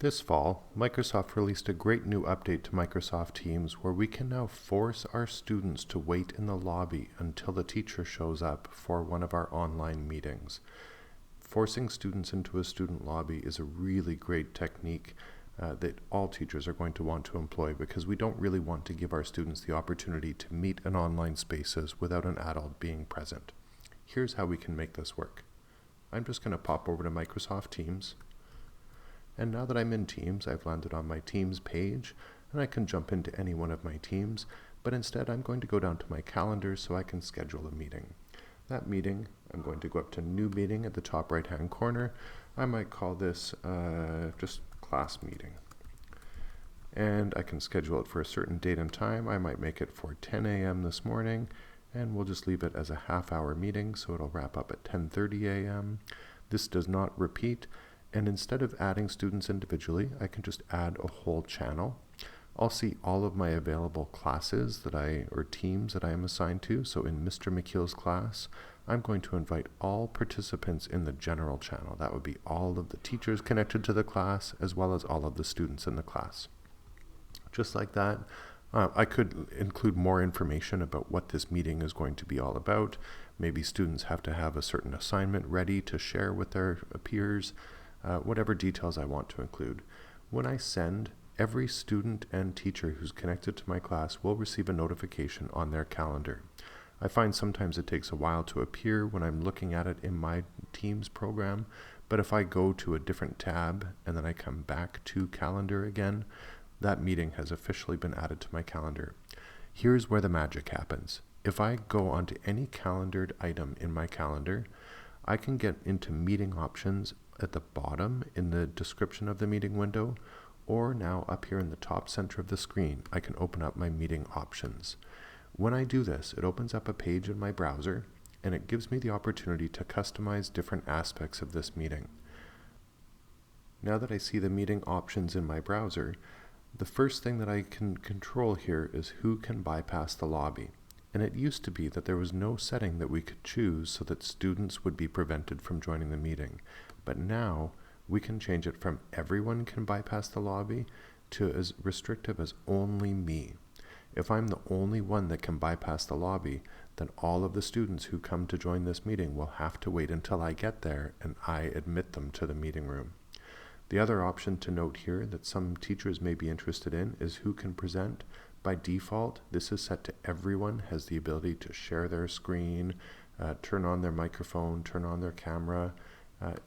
This fall, Microsoft released a great new update to Microsoft Teams where we can now force our students to wait in the lobby until the teacher shows up for one of our online meetings. Forcing students into a student lobby is a really great technique that all teachers are going to want to employ because we don't really want to give our students the opportunity to meet in online spaces without an adult being present. Here's how we can make this work. I'm just going to pop over to Microsoft Teams. And now that I'm in Teams, I've landed on my Teams page, and I can jump into any one of my teams, but instead I'm going to go down to my calendar so I can schedule a meeting. That meeting, I'm going to go up to New Meeting at the top right-hand corner. I might call this just class meeting. And I can schedule it for a certain date and time. I might make it for 10 a.m. this morning, and we'll just leave it as a half-hour meeting, so it'll wrap up at 10:30 a.m. This does not repeat. And instead of adding students individually, I can just add a whole channel. I'll see all of my available classes or teams that I am assigned to. So in Mr. McKeel's class, I'm going to invite all participants in the general channel. That would be all of the teachers connected to the class, as well as all of the students in the class. Just like that, I could include more information about what this meeting is going to be all about. Maybe students have to have a certain assignment ready to share with their peers. Whatever details I want to include. When I send, every student and teacher who's connected to my class will receive a notification on their calendar. I find sometimes it takes a while to appear when I'm looking at it in my Teams program, but if I go to a different tab and then I come back to calendar again, that meeting has officially been added to my calendar. Here's where the magic happens. If I go onto any calendared item in my calendar, I can get into meeting options at the bottom in the description of the meeting window, or now up here in the top center of the screen, I can open up my meeting options. When I do this, it opens up a page in my browser, and it gives me the opportunity to customize different aspects of this meeting. Now that I see the meeting options in my browser, the first thing that I can control here is who can bypass the lobby. And it used to be that there was no setting that we could choose so that students would be prevented from joining the meeting. But now we can change it from everyone can bypass the lobby to as restrictive as only me. If I'm the only one that can bypass the lobby, then all of the students who come to join this meeting will have to wait until I get there and I admit them to the meeting room. The other option to note here that some teachers may be interested in is who can present. By default, this is set to everyone has the ability to share their screen, turn on their microphone, turn on their camera.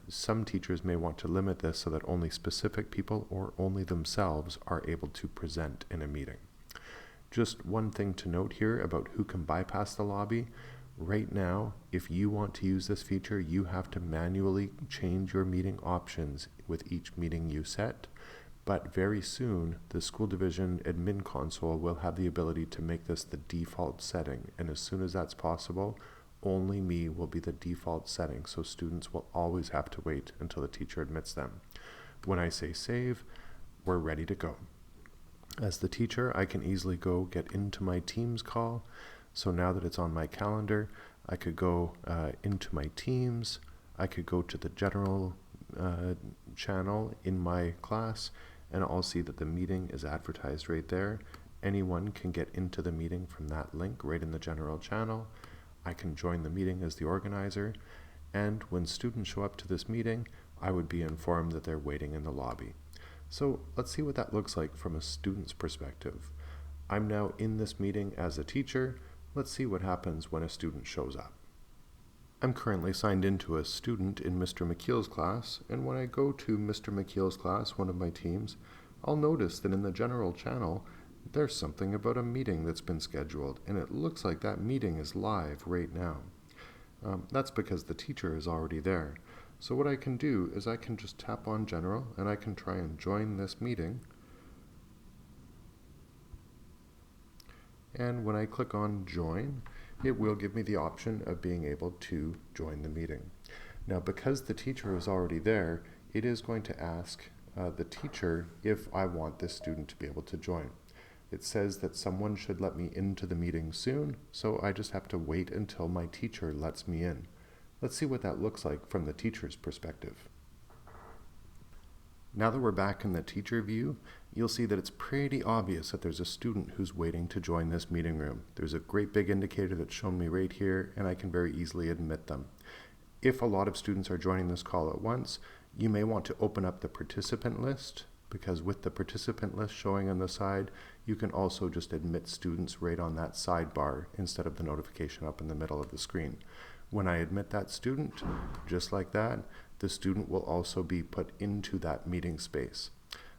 Some teachers may want to limit this so that only specific people or only themselves are able to present in a meeting. Just one thing to note here about who can bypass the lobby. Right now, if you want to use this feature, you have to manually change your meeting options with each meeting you set. But very soon, the school division admin console will have the ability to make this the default setting. And as soon as that's possible, only me will be the default setting. So students will always have to wait until the teacher admits them. When I say save, we're ready to go. As the teacher, I can easily go get into my Teams call. So now that it's on my calendar, I could go into my Teams. I could go to the general channel in my class, and I'll see that the meeting is advertised right there. Anyone can get into the meeting from that link right in the general channel. I can join the meeting as the organizer, and when students show up to this meeting, I would be informed that they're waiting in the lobby. So let's see what that looks like from a student's perspective. I'm now in this meeting as a teacher. Let's see what happens when a student shows up. I'm currently signed into a student in Mr. McKeel's class, and when I go to Mr. McKeel's class, one of my teams, I'll notice that in the general channel, there's something about a meeting that's been scheduled, and it looks like that meeting is live right now. That's because the teacher is already there. So what I can do is I can just tap on General, and I can try and join this meeting. And when I click on Join, it will give me the option of being able to join the meeting. Now, because the teacher is already there, it is going to ask the teacher if I want this student to be able to join. It says that someone should let me into the meeting soon, so I just have to wait until my teacher lets me in. Let's see what that looks like from the teacher's perspective. Now that we're back in the teacher view, you'll see that it's pretty obvious that there's a student who's waiting to join this meeting room. There's a great big indicator that's shown me right here, and I can very easily admit them. If a lot of students are joining this call at once, you may want to open up the participant list, because with the participant list showing on the side, you can also just admit students right on that sidebar instead of the notification up in the middle of the screen. When I admit that student, just like that, the student will also be put into that meeting space.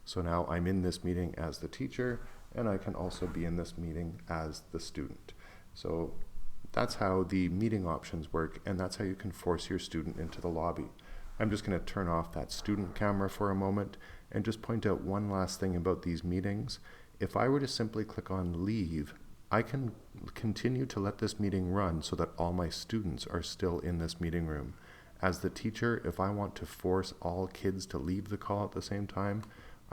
So now I'm in this meeting as the teacher, and I can also be in this meeting as the student. So that's how the meeting options work, and that's how you can force your student into the lobby. I'm just going to turn off that student camera for a moment and just point out one last thing about these meetings. If I were to simply click on leave, I can continue to let this meeting run so that all my students are still in this meeting room. As the teacher, if I want to force all kids to leave the call at the same time,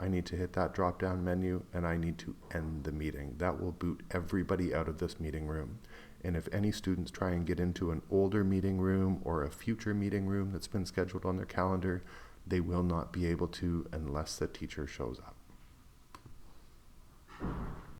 I need to hit that drop-down menu and I need to end the meeting. That will boot everybody out of this meeting room. And if any students try and get into an older meeting room or a future meeting room that's been scheduled on their calendar, they will not be able to unless the teacher shows up.